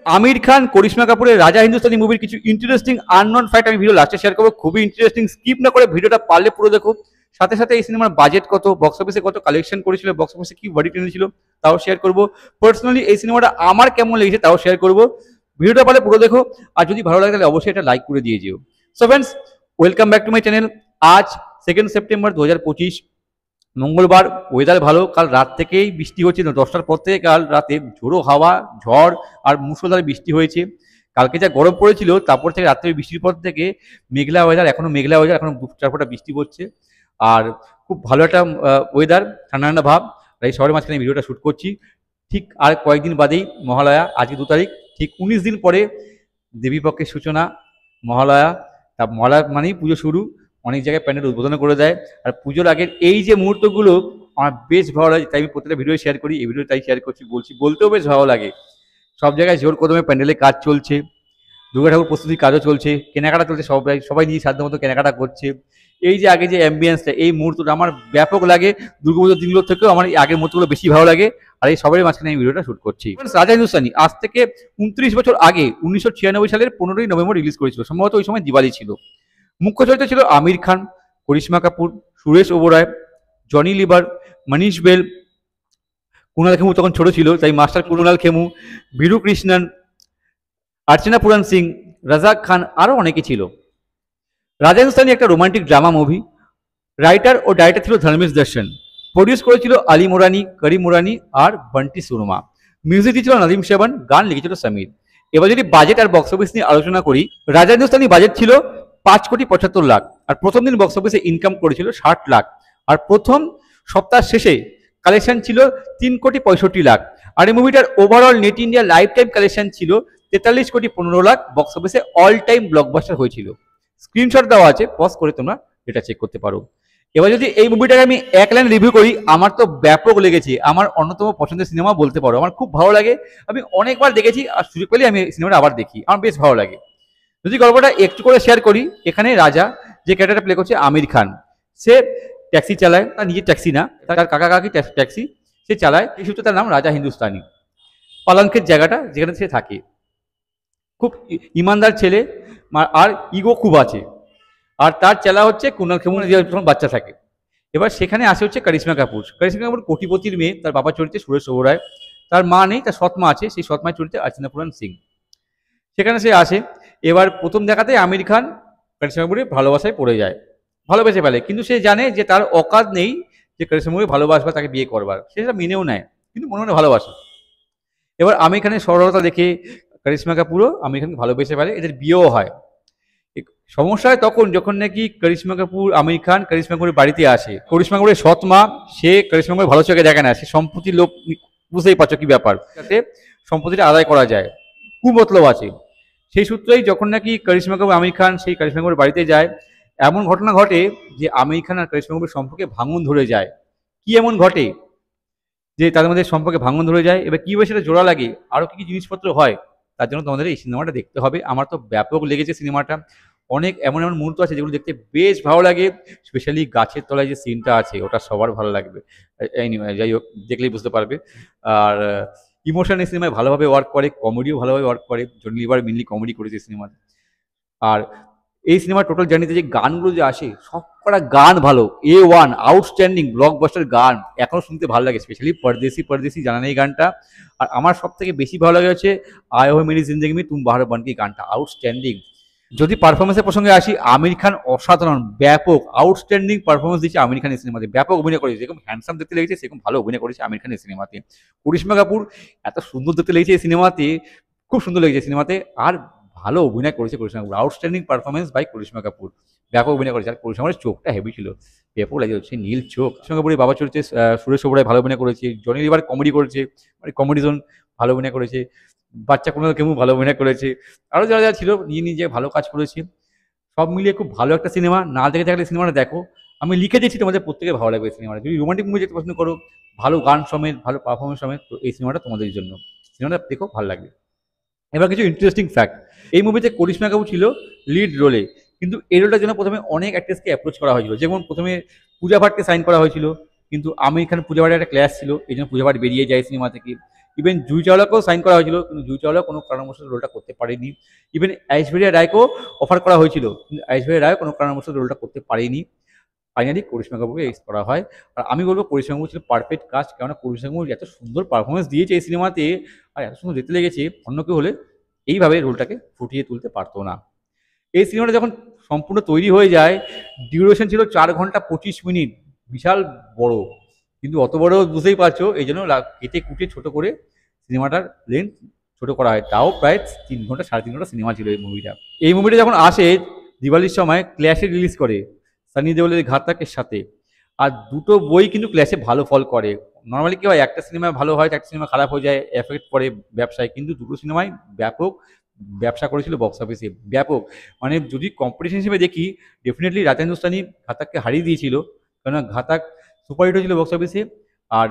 আমির খান করিশ্মা কাপুরের রাজা হিন্দুস্তানি মুভির কিছু ইন্টারেস্টিং আননোন ফ্যাক্ট আমি ভিডিও লাস্টে শেয়ার করবো। খুবই ইন্টারেস্টিং, স্কিপ না করে ভিডিওটা পারলে পুরো দেখো। সাথে সাথে এই সিনেমার বাজেট কত, বক্স অফিসে কত কালেকশন করেছিল, বক্স অফিসে কি বডি টেনেছিল তাও শেয়ার করবো। পার্সোনালি এই সিনেমাটা আমার কেমন লেগেছে তাও শেয়ার করবো। ভিডিওটা পারলে পুরো দেখো, আর যদি ভালো লাগে তাহলে অবশ্যই এটা লাইক করে দিয়ে যেও। So friends, welcome back to my channel. আজ 2 সেপ্টেম্বর 2025, মঙ্গলবার। ওয়েদার ভালো, কাল রাত থেকেই বৃষ্টি হচ্ছে, 10টার পর থেকে কাল রাতে ঝোড়ো হাওয়া, ঝড় আর মুষলধারে বৃষ্টি হয়েছে। কালকে যা গরম পড়েছিল তারপর থেকে রাত্রে বৃষ্টির পর থেকে মেঘলা ওয়েদার, এখনো মেঘলা ওয়েদার, এখনো 2-4 ফোঁটা বৃষ্টি পড়ছে। আর খুব ভালো একটা ওয়েদার, ঠান্ডা ঠান্ডা ভাব। আর এই শহরের মাঝখানে ভিডিওটা শ্যুট করছি। ঠিক আর কয়েকদিন বাদেই মহালয়া, আজকে 2 তারিখ, ঠিক 19 দিন পরে দেবীপক্ষের সূচনা, মহালয়া। তা মহালয়া মানেই পুজো শুরু। অনেক জায়গায় প্যান্ডেল উদ্বোধন করে দেয়। আর পুজোর আগের এই যে মুহূর্তগুলো আমার বেশ ভালো লাগে, তাই আমি প্রত্যেকটা ভিডিও শেয়ার করি। এই ভিডিও তাই শেয়ার করছি, বলতেও বেশ ভালো লাগে। সব জায়গায় জোর কদমে প্যান্ডেলের কাজ চলছে, দুর্গা ঠাকুর প্রস্তুতির কাজও চলছে, কেনাকাটা চলছে, সবাই সবাই নিজের সাধ্য মতো কেনাকাটা করছে। এই যে আগে যে অ্যাম্বিয়েন্সটা, এই মুহূর্তটা আমার ব্যাপক লাগে। দুর্গাপুজোর দিনগুলোর থেকেও আমার এই আগের মুহূর্তগুলো বেশি ভালো লাগে। আর এই সবারই মাঝখানে এই ভিডিওটা শ্যুট করছি। রাজা হিন্দুস্তানি আজ থেকে 29 বছর আগে 1996 সালের 15ই নভেম্বর রিলিজ করেছিল। সম্ভবত ওই সময় দিওয়ালি ছিল। মুখ্য চরিত্রে ছিল আমির খান, করিশ্মা কাপুর, সুরেশ ওবরায়, জনি লিভার, মনীষ বেল, কুণাল খেমু তখন ছোট ছিল তাই মাস্টার কুণাল খেমু, বীরু কৃষ্ণন, অর্চনা পুরান সিং, রাজাক খান, আরও অনেকে ছিল। রাজা হিন্দুস্তানি একটা রোমান্টিক ড্রামা মুভি। রাইটার ও ডাইরেক্টর ছিল ধর্মেশ দর্শন। প্রডিউস করেছিল আলী মোরানি, করিম মোরানি আর বন্টি সুরমা। মিউজিক দিয়েছিল নাদিম শেবান, গান লিখেছিল সমীর। এবার যদি বাজেট আর বক্স অফিস নিয়ে আলোচনা করি, রাজা হিন্দুস্তানি বাজেট ছিল 5,75,00,000 আর প্রথম দিন বক্স অফিসে ইনকাম করেছিল 60 লাখ। আর প্রথম সপ্তাহ শেষে কালেকশন ছিল 3,65,00,000। আর এই মুভিটার overall net India life time collection ছিল 43,15,00,000। বক্স অফিসে অল টাইম ব্লকবাস্টার হয়েছিল। স্ক্রিনশট দেওয়া আছে, পজ করে তোমরা এটা চেক করতে পারো। এবার যদি এই মুভিটাকে আমি এক লাইন রিভিউ করি, আমার তো ব্যাপক লেগেছে। আমার অন্যতম পছন্দের সিনেমা বলতে পারো। আমার খুব ভালো লাগে, আমি অনেকবার দেখেছি, আর সুযোগ পেলে আমি সিনেমাটা আবার দেখি, আমার বেশ ভালো লাগে। যদি গল্পটা একটু করে শেয়ার করি, এখানে রাজা যে ক্যারেক্টারটা প্লে করছে আমির খান, সে ট্যাক্সি চালায়। তার নিজের ট্যাক্সি না, তার কাকা কাকি ট্যাক্সি সে চালায়। এই সূত্রে তার নাম রাজা হিন্দুস্তানি। পালঙ্কের জায়গাটা যেখানে সে থাকে, খুব ইমানদার ছেলে, আর ইগো খুব আছে। আর তার চেলা হচ্ছে কুণাল খেমু, যখন বাচ্চা থাকে। এবার সেখানে আসে হচ্ছে করিশ্মা কাপুর। করিশ্মা কাপুর কোটিপতির মেয়ে, তার বাবার চরিত্রে সুরেশ ওবরায়। তার মা নেই, তার সৎ মা আছে, সেই সৎ মায়ের চরিত্রে অর্চনা পুরান সিং। সেখানে সে আসে। এবার প্রথম দেখাতেই আমির খান করিশ্মা কাপুরের ভালোবাসায় পড়ে যায়, ভালোবেসে ফেলে। কিন্তু সে জানে যে তার অকাত নেই যে করিশ্মা কাপুরকে ভালোবাসবা, তাকে বিয়ে করবার। সে সেটা মেনেও নেয়, কিন্তু মনে মনে ভালোবাসে। এবার আমির খানের সরলতা দেখে করিশ্মা কাপুরও আমির খানকে ভালোবেসে ফেলে, এদের বিয়েও হয়। সমস্যা হয় তখন যখন নাকি করিশ্মা কাপুর, আমির খান করিশ্মা কাপুরের বাড়িতে আসে। করিশ্মা কাপুরের সৎ মা, সে করিশ্মা কাপুর ভালো চোখে দেখে না, সে সম্পত্তির লোক। বুঝতেই পারছো কি ব্যাপার, যাতে সম্পত্তিটা আদায় করা যায়, কুমতলব আছে। সেই সূত্রেই যখন নাকি করিশ্মা কাপুর, আমির খান সেই করিশ্মা কাপুরের বাড়িতে যায়, এমন ঘটনা ঘটে যে আমির খান আর করিশ্মা কাপুরের সম্পর্কে ভাঙন ধরে যায়। কি এমন ঘটে যে তাদের মধ্যে সম্পর্কে ভাঙন ধরে যায়? এবার কীভাবে সেটা জোড়া লাগে, আরও কী কী জিনিসপত্র হয়, তার জন্য তোমাদের এই সিনেমাটা দেখতে হবে। আমার তো ব্যাপক লেগেছে সিনেমাটা। অনেক এমন এমন মুহূর্ত আছে যেগুলো দেখতে বেশ ভালো লাগে। স্পেশালি গাছের তলায় যে সিনটা আছে, ওটা সবার ভালো লাগবে। যাই হোক, দেখলেই বুঝতে পারবে। আর ইমোশন এই সিনেমায় ভালোভাবে ওয়ার্ক করে, কমেডিও ভালোভাবে ওয়ার্ক করে। জনি লিভার মেনলি কমেডি করেছে সিনেমাতে। আর এই সিনেমার টোটাল জার্নিতে যে গানগুলো যে আসে, সব কটা গান ভালো। A1 আউটস্ট্যান্ডিং ব্লকবাস্টার গান, এখনো শুনতে ভালো লাগে। স্পেশালি পরদেশি পরদেশি জানা নেই গানটা। আর আমার সব থেকে বেশি ভালো লাগে হচ্ছে আয় হো মেরি জিন্দগি মে তুম বাহার বান কি, গানটা আউটস্ট্যান্ডিং। যদি পারফরমেন্সের প্রসঙ্গে আসি, আমির খান অসাধারণ, ব্যাপক আউটস্ট্যান্ডিং পারফরমেন্স দিচ্ছে আমির খান এই সিনেমাতে। ব্যাপক অভিনয় করেছে, যেরকম হ্যান্ডসাম দেখতে লেগেছে সেরকম ভালো অভিনয় করেছে আমির খান এই সিনেমাতে। করিশ্মা কাপুর এত সুন্দর দেখতে লেগেছে এই সিনেমাতে, খুব সুন্দর লেগেছে সিনেমাতে। আর ভালো অভিনয় করেছে করিশ্মা কাপুর, আউটস্ট্যান্ডিং পারফরমেন্স বাই করিশ্মা কাপুর, ব্যাপক অভিনয় করেছে। আর করিশ্মা কাপুরের চোখটা হেভি ছিল, ব্যাপক লাগে হচ্ছে নীল চোখ। করিশ্মা কাপুরের বাবা চরিত্রে সুরেশ ওবরায় ভালো অভিনয় করেছে। জনি লিভার কমেডি করেছে, মানে কমেডি জোন ভালো অভিনয় করেছে। বাচ্চা কুণাল খেমু ভালো অভিনয় করেছে। আরও যারা যারা ছিল নিজে নিজে ভালো কাজ করেছে। সব মিলিয়ে খুব ভালো একটা সিনেমা। না দেখে থাকলে সিনেমাটা দেখো, আমি লিখে দিচ্ছি, তোমাদের প্রত্যেকে ভালো লাগবে সিনেমাটা। যদি রোমান্টিক মুভি দেখতে পছন্দ করো, ভালো গান সমেত, ভালো পারফরমেন্স সমেত, তো এই সিনেমাটা তোমাদের জন্য। সিনেমাটা দেখো, ভালো লাগবে। এবার কিছু ইন্টারেস্টিং ফ্যাক্ট। এই মুভিতে করিশ্মা কাপুর ছিল লিড রোলে, কিন্তু এই রোলটার জন্য প্রথমে অনেক অ্যাক্ট্রেসকে অ্যাপ্রোচ করা হয়েছিল। যেমন প্রথমে পূজা ভাটকে সাইন করা হয়েছিল, কিন্তু আমির খান পূজা ভাটের একটা ক্ল্যাশ ছিল, এই জন্য পূজা ভাট বেরিয়ে যায় সিনেমা থেকে। ইভেন জুহি চাওলাকেও সাইন করা হয়েছিল, কিন্তু জুহি চাওলা কোনো কারণবশত রোলটা করতে পারেনি। ইভেন ঐশ্বরিয়া রায়কেও অফার করা হয়েছিল, কিন্তু ঐশ্বরিয়া রায় কোনো কারণবশত রোলটা করতে পারেনি। ফাইনালি করিশ্মা কাপুরকে এক্স করা হয়। আর আমি বলবো করিশ্মা কাপুর ছিল পারফেক্ট কাস্ট, কেননা করিশ্মা কাপুর এত সুন্দর পারফরমেন্স দিয়েছে এই সিনেমাতে, আর এত সুন্দর দেখতে লেগেছে, অন্য কেউ হলে এইভাবে রোলটাকে ফুটিয়ে তুলতে পারতো না। এই সিনেমাটা যখন সম্পূর্ণ তৈরি হয়ে যায়, ডিউরেশন ছিল 4 ঘন্টা 25 মিনিট, বিশাল বড়, কিন্তু অত বড় বুঝতেই পারছো, এই জন্য কেটে কুটে ছোট করে সিনেমাটার লেন্থ ছোট করা হয়। তাও প্রায় 3 ঘন্টা 3.5 ঘন্টা সিনেমা ছিল এই মুভিটা। এই মুভিটা যখন আসে দিওয়ালির সময় ক্ল্যাশে রিলিজ করে সানি দেওলের ঘাতকের সাথে, আর দুটো বই কিন্তু ক্ল্যাশে ভালো ফল করে। নর্মালি কি হয়, একটা সিনেমা ভালো হয়, একটা সিনেমা খারাপ হয়ে যায়, এফেক্ট পড়ে ব্যবসায়, কিন্তু দুটো সিনেমায় ব্যাপক ব্যবসা করেছিল বক্স অফিসে, ব্যাপক। মানে যদি কম্পিটিশন হিসেবে দেখি, ডেফিনেটলি রাজা হিন্দুস্তানি ঘাতককে হারিয়ে দিয়েছিল, কেননা ঘাতক সুপারহিট হয়েছিল বক্স অফিসে, আর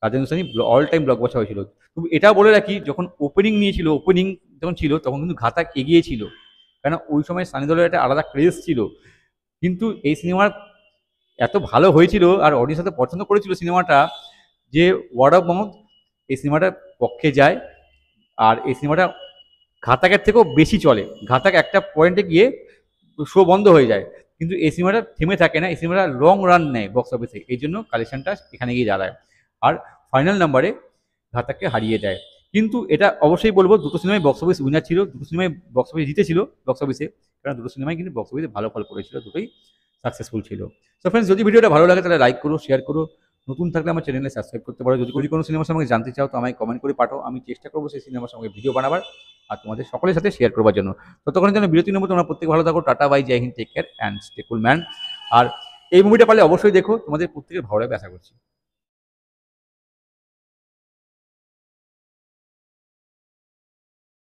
রাজা হিন্দুস্তানি অল টাইম ব্লকবাস্টার হয়েছিল। তবু এটাও বলে রাখি, যখন ওপেনিং নিয়েছিল, ওপেনিং যখন ছিল, তখন কিন্তু ঘাতক এগিয়ে ছিল, কেন ওই সময় সানি দেওলের একটা আলাদা ক্রেজ ছিল। কিন্তু এই সিনেমার এত ভালো হয়েছিল আর অডিয়েন্স এত পছন্দ করেছিল সিনেমাটা, যে ওয়ার্ড অফ মাউথ এই সিনেমাটার পক্ষে যায়। আর এই সিনেমাটা ঘাতকের থেকেও বেশি চলে। ঘাতক একটা পয়েন্টে গিয়ে শো বন্ধ হয়ে যায়, কিন্তু এই সিনেমাটা থেমে থাকে না, এই সিনেমাটা লং রান নেয় বক্স অফিসে, এই জন্য কালেকশনটা এখানে গিয়ে দাঁড়ায়, আর ফাইনাল নাম্বারে ঘাতককে হারিয়ে দেয়। কিন্তু এটা অবশ্যই বলবো, দুটো সিনেমাই বক্স অফিস উইনার ছিল, দুটো সিনেমাই বক্স অফিস জিতেছিল বক্স অফিসে, কারণ দুটো সিনেমাই কিন্তু বক্স অফিসে ভালো ফল করেছিল, দুটোই সাকসেসফুল ছিল। সো ফ্রেন্ডস, যদি ভিডিওটা ভালো লাগে তাহলে লাইক করো, শেয়ার করো, নতুন থাকলে আমার চ্যানেলে সাবস্ক্রাইব করতে পারো। যদি কোনো সিনেমার সম্পর্কে জানতে চাও তো আমায় কমেন্ট করে পাঠাও, আমি চেষ্টা করবো সেই সিনেমার সঙ্গে ভিডিও বানাবার আর তোমাদের সকলের সাথে শেয়ার করবার জন্য। ততক্ষণের জন্য বিরতি নেবো, তোমরা প্রত্যেকে ভালো থাকো, tata bye, Jai Hind, take care and stay cool man. আর এই মুভিটা পারলে অবশ্যই দেখো, তোমাদের প্রত্যেকের ভালো লাগবে আশা করছি।